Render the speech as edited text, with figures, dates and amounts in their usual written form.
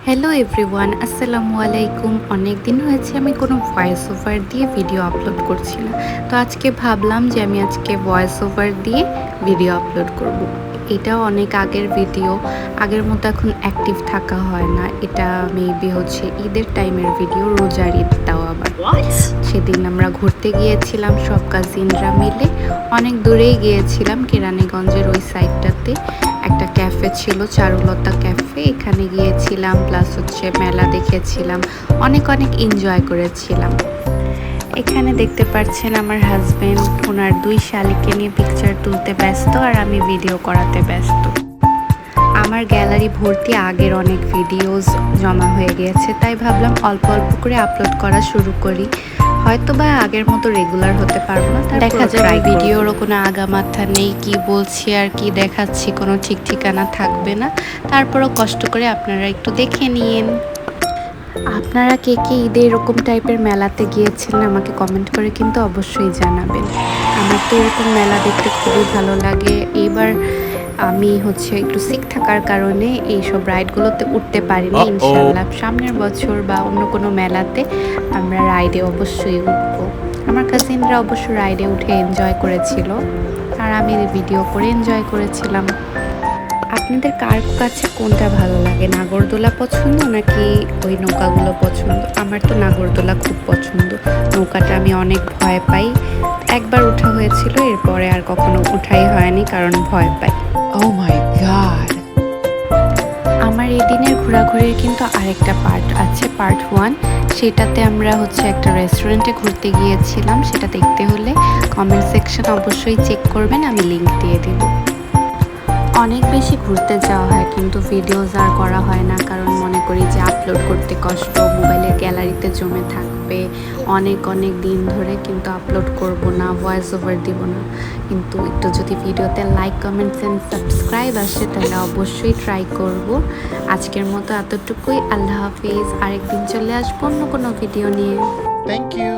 Hello everyone, আসসালামু আলাইকুম। অনেক দিন হয়েছে আমি কোনো ভয়েস ওভার দিয়ে ভিডিও আপলোড করছি না। তো আজকে ভাবলাম যে আমি আজকে ভয়েস ওভার দিয়ে ভিডিও আপলোড করব। এটা অনেক আগের ভিডিও, আগের মতো এখন অ্যাক্টিভ থাকা হয় না। এটা মেবি হচ্ছে ঈদের টাইমের ভিডিও, রোজার ঈদ তাও আবার। সেদিন আমরা ঘুরতে গিয়েছিলাম সব কাজিনরা মিলে, অনেক দূরেই গিয়েছিলাম, কেরানীগঞ্জের ওই সাইডটাতে একটা ক্যাফে ছিল, চারুলতা ক্যাফে। এখানে গিয়েছিলাম, প্লাস হচ্ছে মেলা দেখেছিলাম, অনেক অনেক এনজয় করেছিলাম। এখানে দেখতে পাচ্ছেন আমার হাজবেন্ড ওনার দুই শালিকে নিয়ে পিকচার তুলতে ব্যস্ত, আর আমি ভিডিও করাতে ব্যস্ত। আমার গ্যালারি ভর্তি আগের অনেক ভিডিওস জমা হয়ে গিয়েছে, তাই ভাবলাম অল্প অল্প করে আপলোড করা শুরু করি। হয়তো বা আগের মতো রেগুলার হতে পারবো না, দেখা যাবে ভিডিওরও কোনো আগামাথা নেই, কি বলছি আর কি দেখাচ্ছি কোনো ঠিক ঠিকানা থাকবে না। তারপরও কষ্ট করে আপনারা একটু দেখে নিন। আপনারা কে কে ঈদে এরকম টাইপের মেলাতে গিয়েছেন আমাকে কমেন্ট করে কিন্তু অবশ্যই জানাবেন। আমার তো এরকম মেলা দেখতে খুবই ভালো লাগে। এবার আমি হচ্ছে একটু সিক থাকার কারণে এইসব রাইডগুলোতে উঠতে পারিনি। ইনশাল্লাহ সামনের বছর বা অন্য কোনো মেলাতে আমরা রাইডে অবশ্যই উঠবো। আমার কাজিনরা অবশ্য রাইডে উঠে এনজয় করেছিল, আর আমি ভিডিও করে এনজয় করেছিলাম। আপনাদের কার কাছে কোনটা ভালো লাগে, নাগরদোলা পছন্দ নাকি ওই নৌকাগুলো পছন্দ? আমার তো নাগরদোলা খুব পছন্দ। নৌকাটা আমি অনেক ভয় পাই, একবার ওঠা হয়েছিল, এরপরে আর কখনো ওঠাই হয়নি কারণ ভয় পাই। Oh my god. আমার এই দিনের ঘোরাঘুরির কিন্তু আরেকটা পার্ট আছে, পার্ট 1। সেটাতে আমরা হচ্ছে একটা রেস্টুরেন্টে ঘুরতে গিয়েছিলাম। সেটা দেখতে হলে কমেন্ট সেকশন অবশ্যই চেক করবেন, আমি লিংক দিয়ে দিব। অনেক বেশি ঘুরতে যাওয়া হয় কিন্তু ভিডিওস আর করা হয় না, কারণ মনে করি যে আপলোড করতে কষ্ট, মোবাইলের গ্যালারিতে জমে থাকবে অনেক অনেক দিন ধরে, কিন্তু আপলোড করব না, ভয়েস ওভার দিব না। কিন্তু একটু যদি ভিডিওতে লাইক, কমেন্টস অ্যান্ড সাবস্ক্রাইব আসে তাহলে অবশ্যই ট্রাই করব। আজকের মতো এতটুকুই, আল্লাহ হাফিজ। আরেকদিন চলে আসবো অন্য কোনো ভিডিও নিয়ে। Thank you.